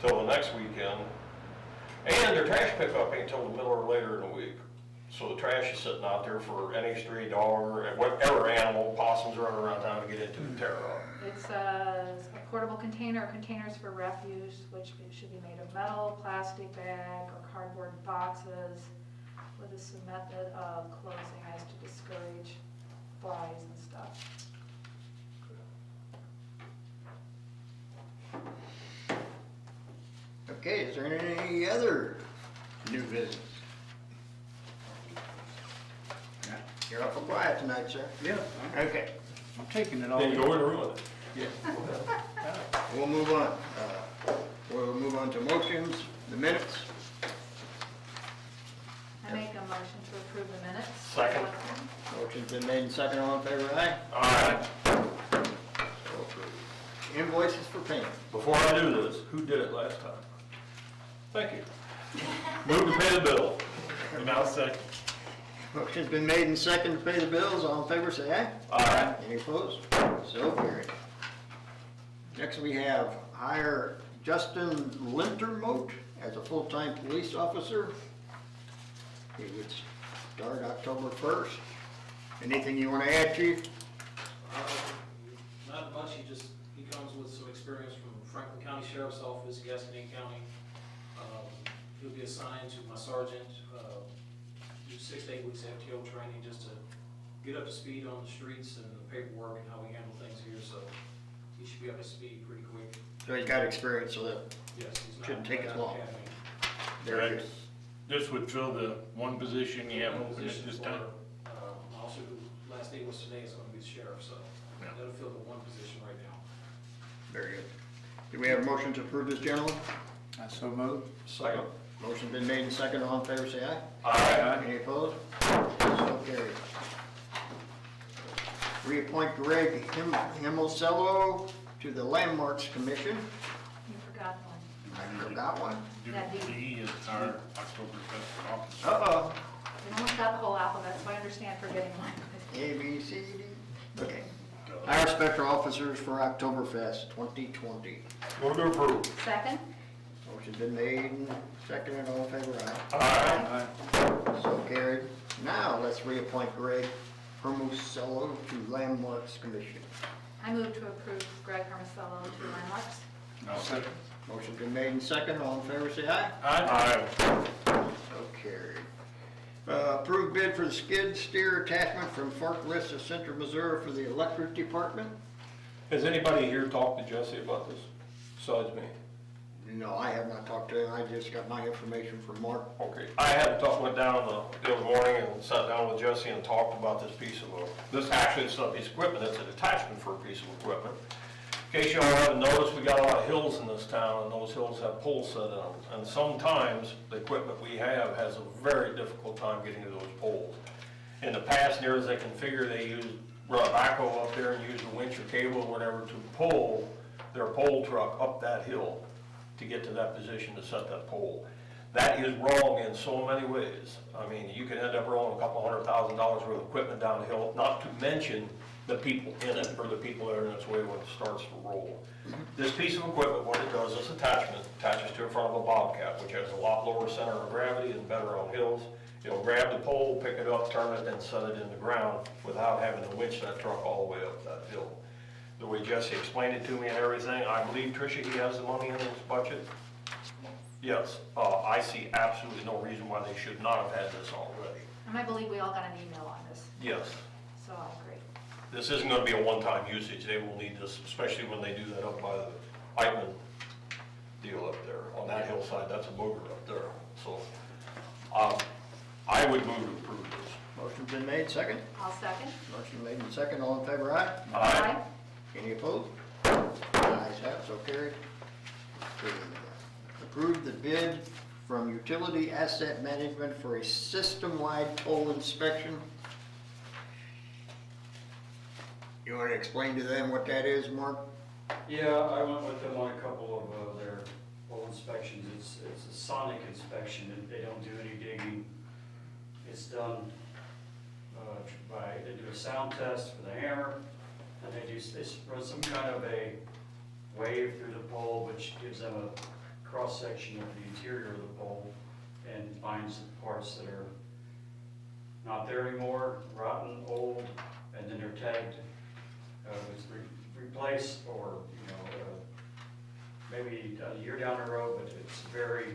till the next weekend. And their trash pickup ain't till the middle or later in the week. So the trash is sitting out there for any stray dog or whatever animal, possums running around town to get into and tear up. It's a portable container, containers for refuse, which should be made of metal, plastic bag, or cardboard boxes with a method of closing as to discourage flies and stuff. Okay, is there any other new business? You're awful quiet tonight, sir. Yeah, Okay, I'm taking it all. Then go and ruin it. Yeah. we'll move on. We'll move on to motions, the minutes. I make a motion to approve the minutes. Second. Motion's been made and second, all in favor, aye? Alright, So approved. Invoices for payment. before I do this, who did it last time? Thank you. Move to pay the bill. And I'll second. Motion's been made and second to pay the bills, all in favor, say aye. Aye. Any opposed? So carried. Next, we have hire Justin Lintermote as a full-time police officer. He would start October 1st. Anything you want to add, Chief? Not much, he comes with some experience from Franklin County Sheriff's Office, Gaston County. He'll be assigned to my sergeant, do 6 to 8 weeks FTO training just to get up to speed on the streets and the paperwork and how we handle things here, so he should be up to speed pretty quick. So he's got experience, so that Yes, he's not. shouldn't take as long. Academy. There it is. This would fill the one position you have One open at position this for, time. Officer who last day was today is gonna be the sheriff, so Yeah. that'll fill the one position right now. Very good. Do we have a motion to approve this, gentlemen? I so moved. Second. Motion's been made and second, all in favor, say aye. Aye. Any opposed? So carried. Reappoint Greg Himmelcello to the Landmarks Commission. You forgot one. I forgot one. Yeah, D. D is our Oktoberfest officer. Uh-oh. We almost got the whole alphabet, so I understand forgetting one. A, B, C, D. Okay. Hire special officers for Oktoberfest 2020. Move to approve. Second? Motion's been made and seconded, all in favor, aye. Aye. Aye. So carried. Now, let's reappoint Greg Hermosello to Landmarks Commission. I move to approve Greg Hermosello to Landmarks. I'll second. Motion's been made and seconded, all in favor, say aye. Aye. So carried. Approved bid for the skid steer attachment from Forklifts of Central Missouri for the electric department? Has anybody here talked to Jesse about this, besides me? No, I have not talked to him, I just got my information from Mark. Okay, I had went down the other morning and sat down with Jesse and talked about this piece of, this actually is not a piece of equipment, it's an attachment for a piece of equipment. In case y'all haven't noticed, we got a lot of hills in this town, and those hills have poles set in them. And sometimes, the equipment we have has a very difficult time getting to those poles. In the past, near as they configure, they run a backhoe up there and use a winch or cable or whatever to pull their pole truck up that hill to get to that position to set that pole. That is wrong in so many ways. I mean, you can end up rolling a couple $100,000 worth of equipment down the hill, not to mention the people in it, or the people that are in its way when it starts to roll. This piece of equipment, what it does, this attachment attaches to in front of a Bobcat, which has a lot lower center of gravity and better on hills. It'll grab the pole, pick it up, turn it, and set it in the ground without having to winch that truck all the way up that hill. The way Jesse explained it to me and everything, I believe, Tricia, he has the money in his budget? Yes, I see absolutely no reason why they should not have had this already. And I believe we all got an email on this, Yes. so I agree. This isn't gonna be a one-time usage, they will need this, especially when they do that up by the Eichmann deal up there, on that hillside, that's a booger up there, so, I would move to approve this. Motion's been made, second. I'll second. Motion made and second, all in favor, aye. Aye. Any opposed? Ayes have, so carried. Approved the bid from Utility Asset Management for a system-wide toll inspection. You want to explain to them what that is, Mark? Yeah, I went with them on a couple of their pole inspections. It's a sonic inspection. They don't do any digging. It's done they do a sound test for the hammer, and they run some kind of a wave through the pole, which gives them a cross-section of the interior of the pole and finds parts that are not there anymore, rotten, old, and then they're tagged with replace or, maybe a year down the road, but it's very.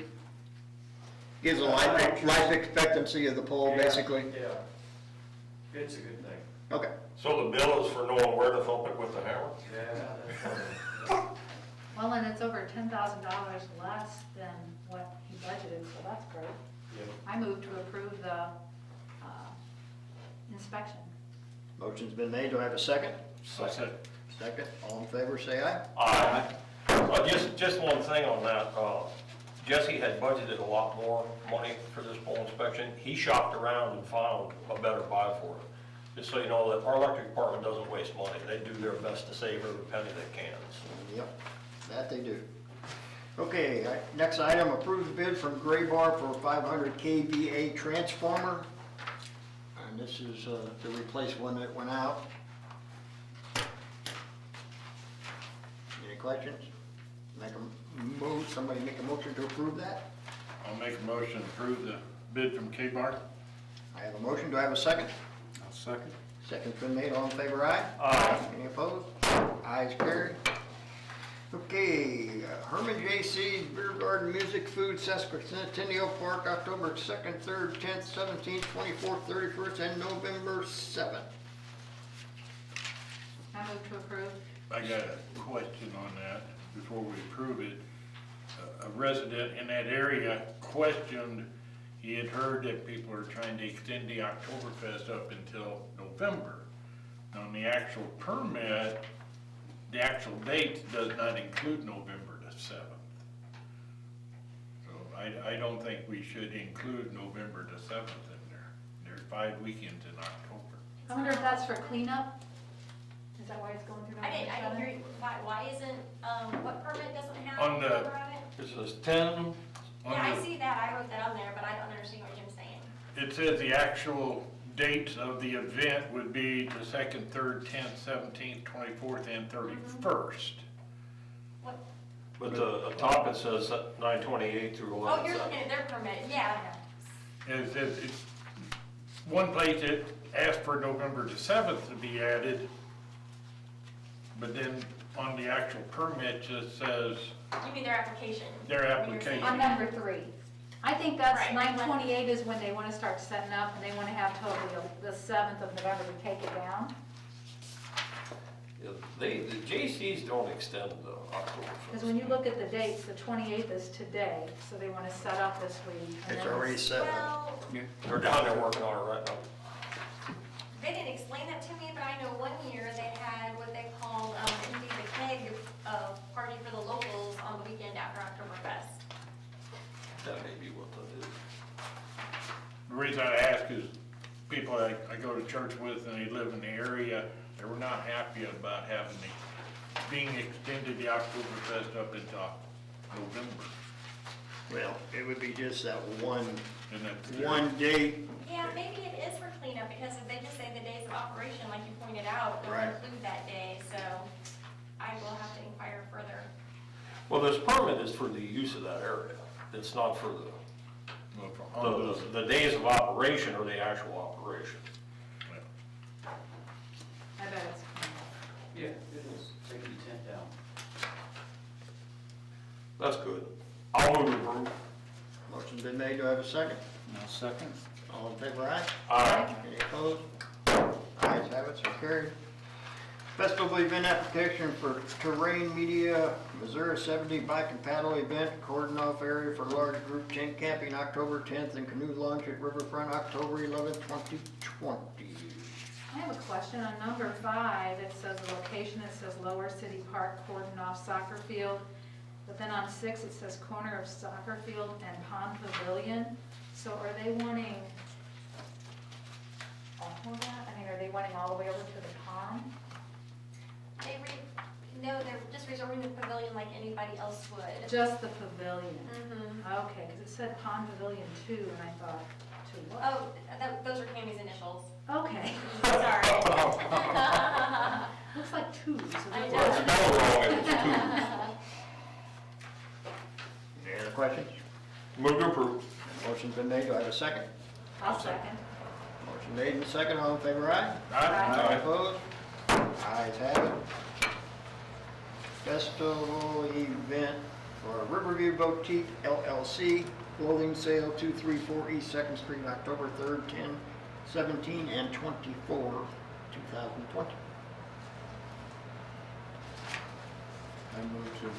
Gives a life expectancy of the pole, Yeah, basically. Yeah, it's a good thing. Okay. So the bill is for knowing where to thump it with the hammer? Yeah. Well, and it's over $10,000 less than what he budgeted, so that's great. Yeah. I move to approve the inspection. Motion's been made, do I have a second? Second. Second, all in favor, say aye. Aye. Just one thing on that, Jesse had budgeted a lot more money for this pole inspection. He shopped around and found a better buy for it. Just so you know that our electric department doesn't waste money. They do their best to save every penny they can. Yep, that they do. Okay, next item, approved bid from Gray Bar for 500 kVA transformer. And this is to replace one that went out. Any questions? Somebody make a motion to approve that? I'll make a motion to approve the bid from K-Bar. I have a motion, do I have a second? I'll second. Second's been made, all in favor, aye? Aye. Any opposed? Ayes carried. Okay, Hermann J.C. Beer Garden Music Food Sesquicentennial Park, October 2nd, 3rd, 10th, 17th, 24th, 31st, and November 7th. I move to approve. I got a question on that before we approve it. A resident in that area questioned, he had heard that people are trying to extend the Oktoberfest up until November. Now, on the actual permit, the actual date does not include November the 7th. So I don't think we should include November the 7th in there. There's 5 weekends in October. I wonder if that's for cleanup? Is that why it's going through? I didn't hear you. Why isn't, what permit doesn't have On a the- number on it? This is 10. Yeah, I see that, I wrote that on there, but I don't understand what Jim's saying. It says the actual dates of the event would be the 2nd, 3rd, 10th, 17th, 24th, and 31st. What, But the top it says 9/28 through 11/7. oh, you're looking at their permit, yeah. It says, it's one place it asked for November the 7th to be added, but then on the actual permit just says You mean their application? their When you're application. On number 3. I think that's, Right. 9/28 is when they want to start setting up, and they want to have till the 7th of November to take it down. Yeah, the JCs don't extend the October. Because when you look at the dates, the 28th is today, so they want to set up this week. and It's then already set up. Well, They're down there working on it right now. they didn't explain that to me, but I know one year they had what they called, empty the keg, party for the locals on the weekend after Oktoberfest. That may be what that is. The reason I ask is people I go to church with and they live in the area, they were not happy about having being extended the Oktoberfest up into November. Well, it would be just that one And that's date. Yeah, maybe it is for cleanup, because if they just say the days of operation, like you pointed out, they'll Right. include that day, so I will have to inquire further. Well, this permit is for the use of that area. It's not for the days of operation or the actual operation. I bet it's cleanup. Yeah, it is, taking the tent down. That's good. I'll move to approve. Motion's been made, do I have a second? I'll second. All in favor, aye? Aye. Any opposed? Ayes have it, so carried. Festival event application for Terrain Media, Missouri 70 Bike and Paddle Event, cordon off area for large group tent camping October 10th and canoe launch at Riverfront October 11th, 2020. I have a question on number 5. It says the location, it says Lower City Park, cordon off soccer field. But then on 6, it says corner of soccer field and pond pavilion. So are they wanting all of that? I mean, are they wanting all the way over to the pond? No, they're just reserving the pavilion like anybody else would. Just the pavilion? Mm-hmm. Okay, because it said pond pavilion 2, and I thought, 2 what? Oh, those are Tammy's initials. Okay. Sorry. Looks like 2, so I that's know. Well, it's spelled wrong if it's two. questions? Move to approve. Motion's been made, do I have a second? I'll second. Motion made and second, all in favor, aye? Aye. Opposed? Ayes have it. Festival event for Riverview Boutique LLC, clothing sale 234 East 2nd Street, October 3rd, 10, 17, and 24, 2020. I move to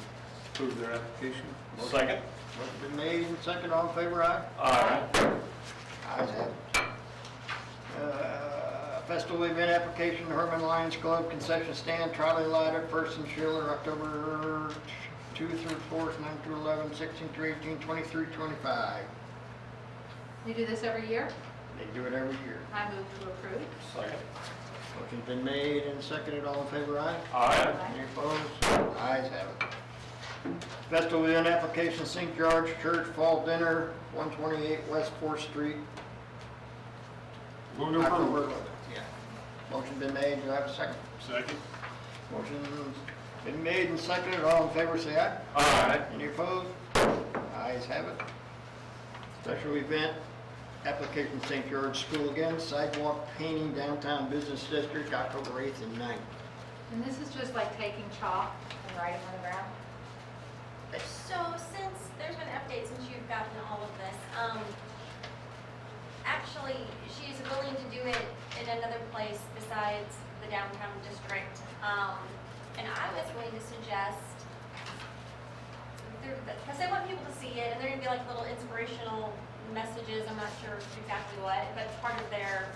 approve their application. Second. Motion been made and second, all in favor, aye? Aye. Ayes have it. Festival event application, Hermann Lions Club concession stand, trolley lot at First and Schiller, October 2 through 4th, 9 through 11, 16 through 18, 23, 25. You do this every year? They do it every year. I move to approve. Second. Motion's been made and seconded, all in favor, aye? Aye. Any opposed? Ayes have it. Festival event application, St. George Church Fall Dinner, 128 West 4th Street, Move to October approve. 11th. Yeah. Motion been made, do I have a second? Second? Motion's been made and seconded, all in favor, say aye. Aye. Any opposed? Ayes have it. Special event, application St. George School again, sidewalk painting downtown business district, October 8th and 9th. And this is just like taking chalk and writing on the ground? So since, there's been an update since you've gotten all of this. Actually, she's willing to do it in another place besides the downtown district. And I was going to suggest, because they want people to see it, and they're gonna be like little inspirational messages, I'm not sure exactly what, but it's part of their,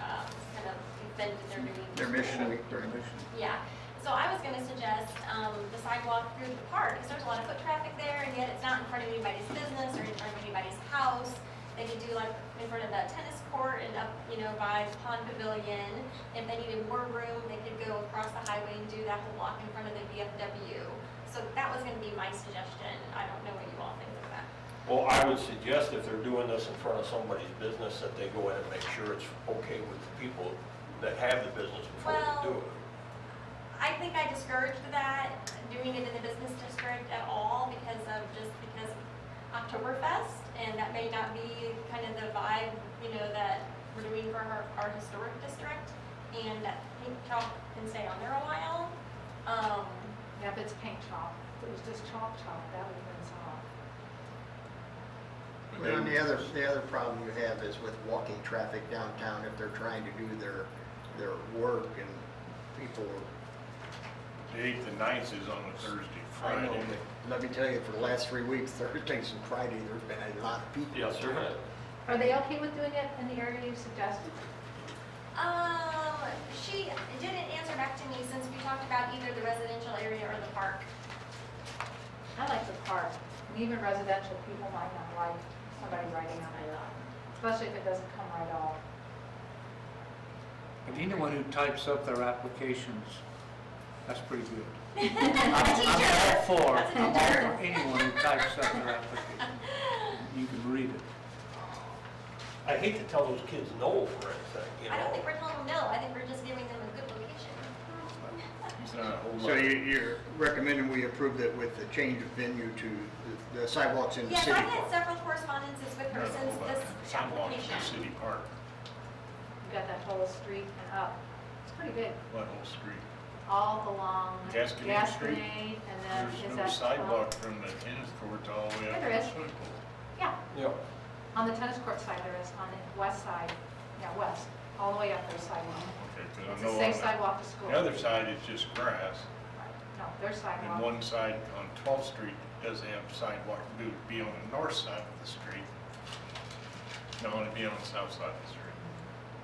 kind of event that they're doing. Their mission week, their Mission. Yeah, so I was gonna suggest, the sidewalk through the park, because there's a lot of foot traffic there, and yet it's not in front of anybody's business or in front of anybody's house. They could do like in front of the tennis court and up, by the pond pavilion. If they needed more room, they could go across the highway and do that whole block in front of the VFW. So that was gonna be my suggestion. I don't know what you all think of that. Well, I would suggest if they're doing this in front of somebody's business, that they go in and make sure it's okay with the people that have the business before they do it. I think I discouraged that, doing it in the business district at all because of Oktoberfest, and that may not be kind of the vibe, that we're doing for our historic district, and that pink chalk can stay on there a while. Yeah, if it's paint chalk, if it was just chalk, that would have been soft. Well, and the other problem you have is with walking traffic downtown, if they're trying to do their work and people, The 8th and 9th is on a Thursday, I know, Friday. but let me tell you, for the last 3 weeks, Thursdays and Friday, there's been a lot of people. Yes, sir. Are they okay with doing it in the area you suggested? She didn't answer back to me since we talked about either the residential area or the park. I like the park, and even residential, people might not like somebody writing on it, especially if it doesn't come right off. But anyone who types up their applications, that's pretty good. That's a I'm teacher. all for That's a teacher. anyone who types up their application. You can read it. I hate to tell those kids no for anything, I don't think we're telling them no, I think we're just giving them a good location. It's not a whole So lot. you're recommending we approve that with the change of venue to the sidewalks in the Yes, city? I've had several correspondences with her since this Sidewalk in application. the city park, You got that whole street and up. It's pretty big. what whole street? All along Gasconade Street? Gasconade, and then is There's that? no sidewalk from the tennis court all the way Yeah, up there to the is. swimming pool. Yeah, Yep. on the tennis court side there is, on the west side, west, all the way up their sidewalk. Okay, 'cause I It's know a safe on sidewalk to school. the other side is just grass, Right. No, their and sidewalk. one side on 12th Street doesn't have sidewalk, it would be on the north side of the street. No, it'd be on the south side of the street.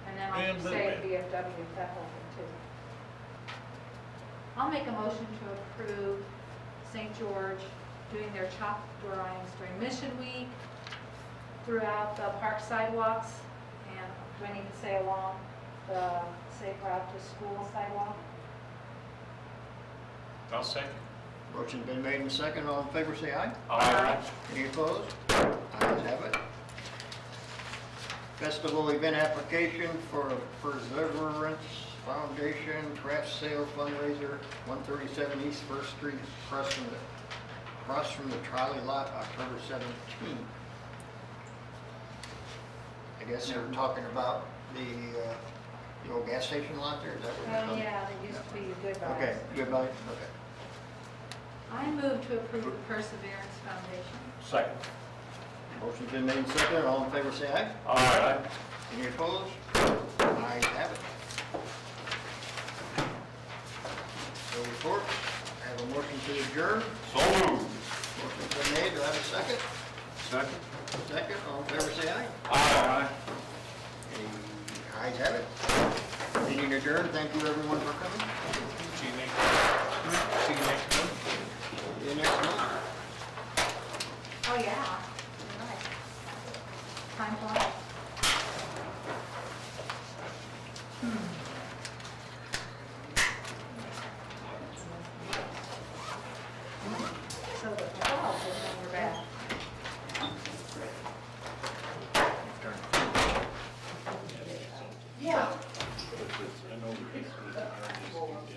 And then And like a you little say, bit. VFW, that whole thing too. I'll make a motion to approve St. George doing their chalk drawings during Mission Week throughout the park sidewalks, and do I need to say along the safe route to school sidewalk? I'll second. Motion's been made and second, all in favor, say aye. Aye. Any opposed? Ayes have it. Festival event application for Perseverance Foundation Craft Sale Fundraiser, 137 East First Street, Preston, across from the trolley lot, October 17th. I guess they're talking about the old gas station lot there, is that what you're Oh, talking? yeah, there used to be a Goodbyes. Okay, goodbye, okay. I move to approve the Perseverance Foundation. Second. Motion's been made and seconded, all in favor say aye. Aye. Any opposed? Ayes have it. So report, I have a motion to adjourn. So moved. Motion's been made, do I have a second? Second. Second, all in favor say aye. Aye. The ayes have it. Meeting adjourned, thank you everyone for coming. See you next month. See you next month. Oh, yeah, you're right. Time flies. So the clouds are on your back. Yeah. I know.